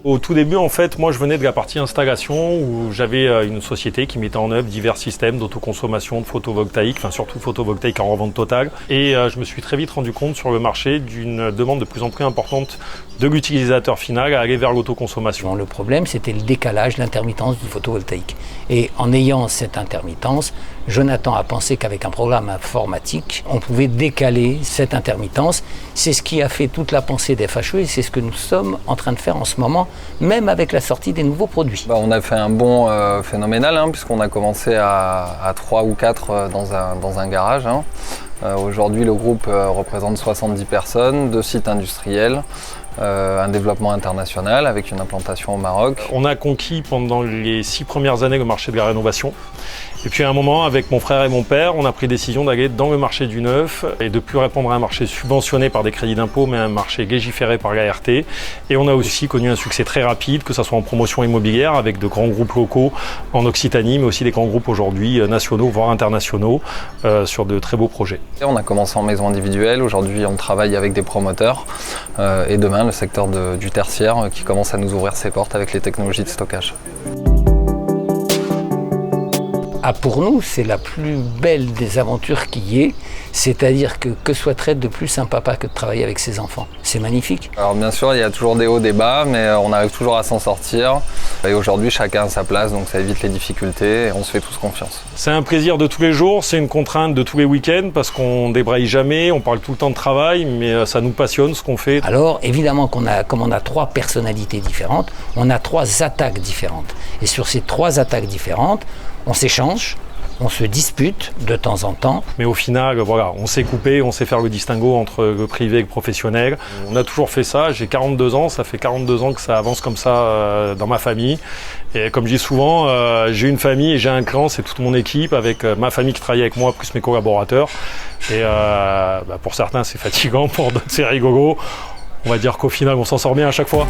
Au tout début, en fait, moi je venais de la partie installation où j'avais une société qui mettait en œuvre divers systèmes d'autoconsommation, de photovoltaïque, enfin surtout photovoltaïque en revente totale. Et je me suis très vite rendu compte sur le marché d'une demande de plus en plus importante de l'utilisateur final à aller vers l'autoconsommation. Le problème, c'était le décalage, l'intermittence du photovoltaïque. Et en ayant cette intermittence, Jonathan a pensé qu'avec un programme informatique, on pouvait décaler cette intermittence. C'est ce qui a fait toute la pensée des FHE et c'est ce que nous sommes en train de faire en ce moment, même avec la sortie des nouveaux produits. On a fait un bond phénoménal, puisqu'on a commencé à 3 ou 4 dans un garage. Aujourd'hui, le groupe représente 70 personnes, 2 sites industriels, un développement international avec une implantation au Maroc. On a conquis pendant les 6 premières années le marché de la rénovation. Et puis à un moment, avec mon frère et mon père, on a pris décision d'aller dans le marché du neuf et de ne plus répondre à un marché subventionné par des crédits d'impôt, mais un marché légiféré par l'ART. Et on a aussi connu un succès très rapide, que ce soit en promotion immobilière, avec de grands groupes locaux en Occitanie, mais aussi des grands groupes aujourd'hui nationaux, voire internationaux, sur de très beaux projets. On a commencé en maison individuelle, aujourd'hui on travaille avec des promoteurs, et demain le secteur du tertiaire qui commence à nous ouvrir ses portes avec les technologies de stockage. Pour nous, c'est la plus belle des aventures qu'il y ait, c'est-à-dire que souhaiterait de plus un papa que de travailler avec ses enfants. C'est magnifique. Alors bien sûr, il y a toujours des hauts, des bas, mais on arrive toujours à s'en sortir. Et aujourd'hui, chacun a sa place, donc ça évite les difficultés et on se fait tous confiance. C'est un plaisir de tous les jours, c'est une contrainte de tous les week-ends parce qu'on débraye jamais, on parle tout le temps de travail, mais ça nous passionne ce qu'on fait. Alors évidemment comme on a 3 personnalités différentes, on a 3 attaques différentes. Et sur ces 3 attaques différentes, on s'échange, on se dispute de temps en temps. Mais au final, voilà, on s'est coupé, on sait faire le distinguo entre le privé et le professionnel. On a toujours fait ça, j'ai 42 ans, ça fait 42 ans que ça avance comme ça dans ma famille. Et comme je dis souvent, j'ai une famille et j'ai un clan, c'est toute mon équipe, avec ma famille qui travaille avec moi, plus mes collaborateurs. Et pour certains c'est fatigant, pour d'autres c'est rigolo. On va dire qu'au final on s'en sort bien à chaque fois.